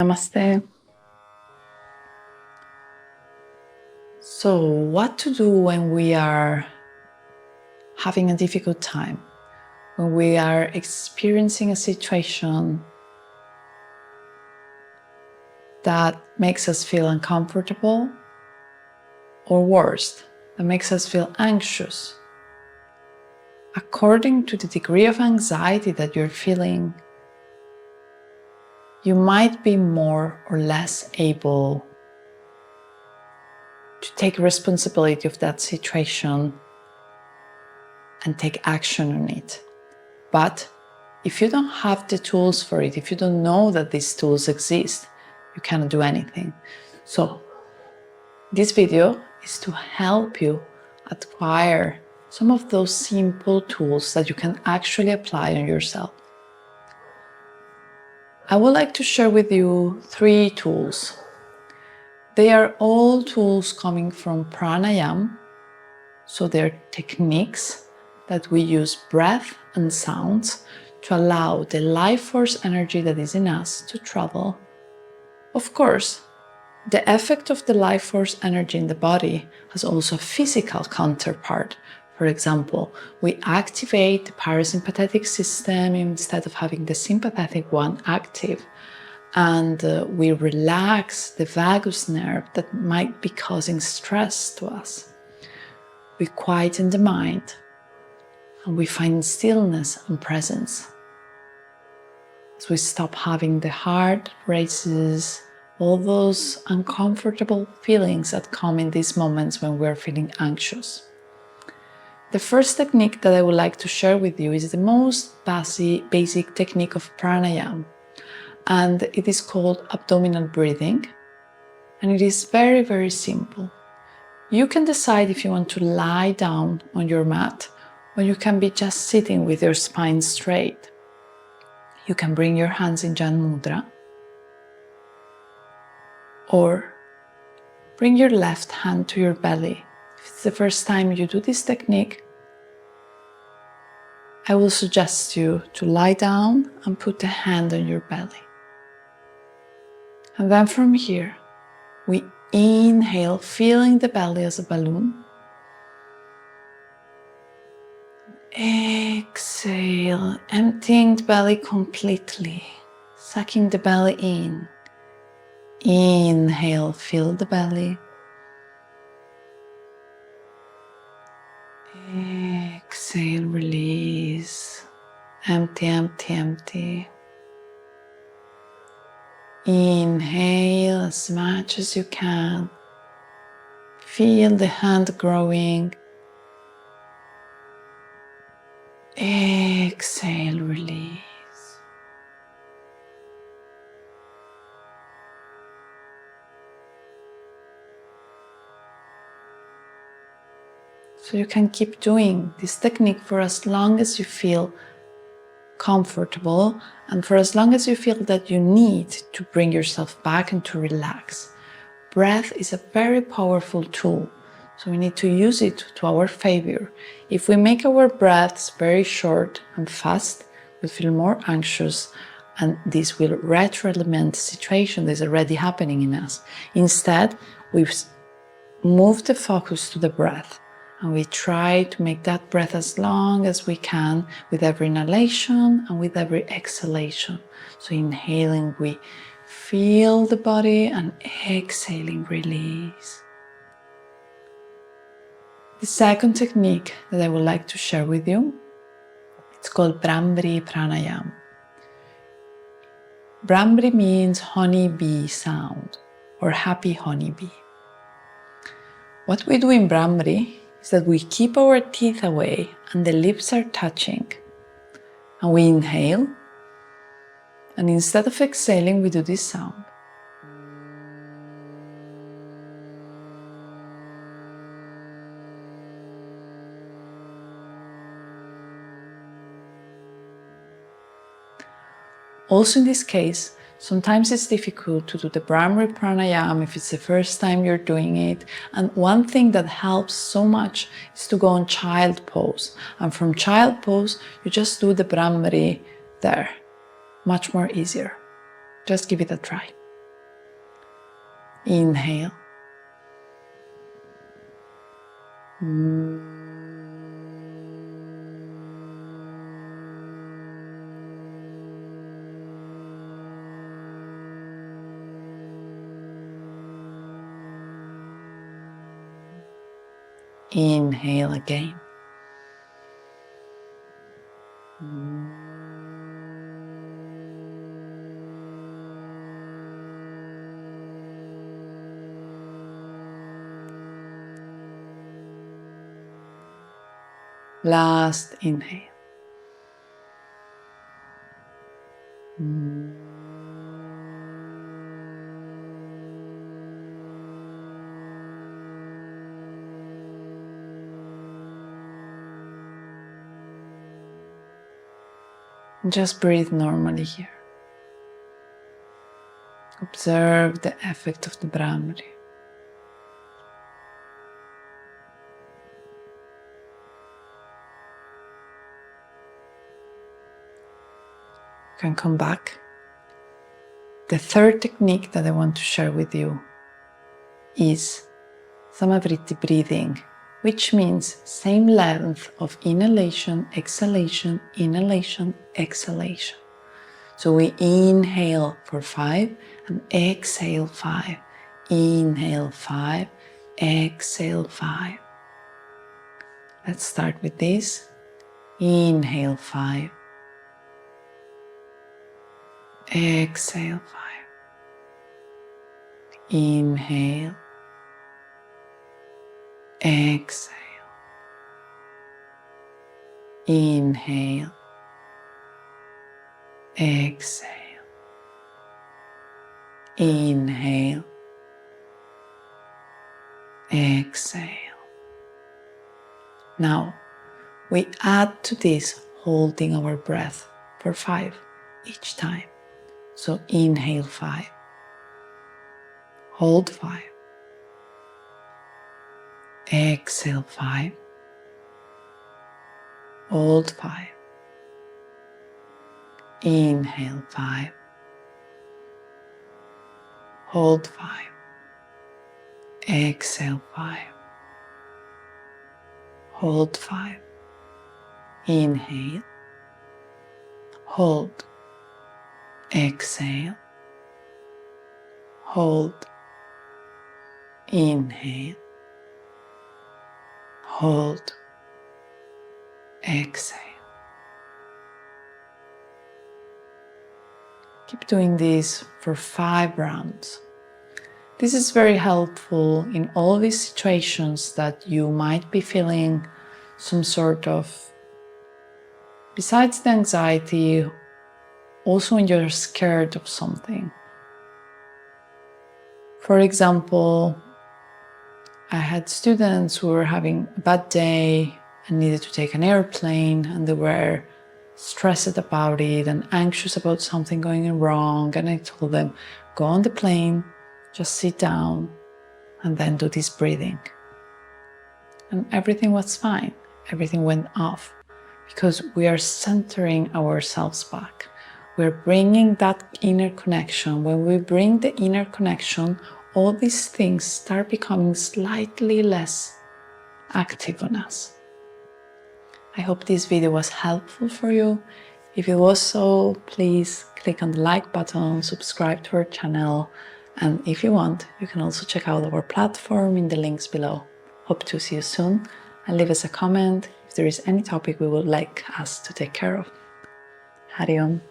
Namaste. So, what to do when we are having a difficult time? When we are experiencing a situation that makes us feel uncomfortable, or worse, that makes us feel anxious. According to the degree of anxiety that you're feeling, you might be more or less able to take responsibility of that situation and take action on it. But if you don't have the tools for it, if you don't know that these tools exist, you cannot do anything. So this video is to help you acquire some of those simple tools that you can actually apply on yourself. I would like to share with you 3 tools. They are all tools coming from Pranayama, so they're techniques that we use breath and sounds to allow the life force energy that is in us to travel. Of course, the effect of the life force energy in the body has also a physical counterpart. For example, we activate the parasympathetic system instead of having the sympathetic one active, and we relax the vagus nerve that might be causing stress to us. We quieten the mind, and we find stillness and presence. As we stop having the heart races, all those uncomfortable feelings that come in these moments when we're feeling anxious. The first technique that I would like to share with you is the most basic technique of pranayama, and it is called abdominal breathing, and it is very, very simple. You can decide if you want to lie down on your mat, or you can be just sitting with your spine straight. You can bring your hands in Janu Mudra, or bring your left hand to your belly. If it's the first time you do this technique, I will suggest you to lie down and put the hand on your belly. And then from here, we inhale, filling the belly as a balloon. Exhale, emptying the belly completely, sucking the belly in. Inhale, fill the belly. Exhale, release. Empty, empty, empty. Inhale as much as you can. Feel the hand growing. Exhale, release. So you can keep doing this technique for as long as you feel comfortable and for as long as you feel that you need to bring yourself back and to relax. Breath is a very powerful tool, so we need to use it to our favor. If we make our breaths very short and fast, we feel more anxious, and this will retroaliment the situation that is already happening in us. Instead, we move the focus to the breath, and we try to make that breath as long as we can with every inhalation and with every exhalation. So inhaling, we feel the body, and exhaling, release. The second technique that I would like to share with you, it's called Brahmari Pranayama. Brahmari means honeybee sound or happy honeybee. What we do in Brahmari is that we keep our teeth away and the lips are touching. And we inhale, and instead of exhaling, we do this sound. Also in this case, sometimes it's difficult to do the Brahmari Pranayama if it's the first time you're doing it. And one thing that helps so much is to go on child pose. And from child pose, you just do the Brahmari there. Much more easier. Just give it a try. Inhale. Inhale again. Last inhale. Just breathe normally here. Observe the effect of the Brahmari. You can come back. The third technique that I want to share with you is Vritti breathing, which means same length of inhalation, exhalation, inhalation, exhalation. So we inhale for 5 and exhale 5. Inhale 5, exhale 5. Let's start with this. Inhale 5, exhale 5. Inhale, exhale. Inhale, exhale. Inhale, exhale. Now, we add to this holding our breath for 5 each time. So inhale 5, hold 5, exhale 5, hold 5, inhale 5, hold 5, exhale 5, hold 5, inhale, hold, exhale, hold, inhale, hold, exhale. Keep doing this for 5 rounds. This is very helpful in all these situations that you might be feeling some sort of, besides the anxiety, also when you're scared of something. For example, I had students who were having a bad day and needed to take an airplane, and they were stressed about it and anxious about something going wrong, and I told them, go on the plane, just sit down and then do this breathing. And everything was fine. Everything went off because we are centering ourselves back. We're bringing that inner connection. When we bring the inner connection, all these things start becoming slightly less active on us. I hope this video was helpful for you. If it was so, please click on the like button, subscribe to our channel, and if you want, you can also check out our platform in the links below. Hope to see you soon, and leave us a comment if there is any topic we would like us to take care of. Hari Om.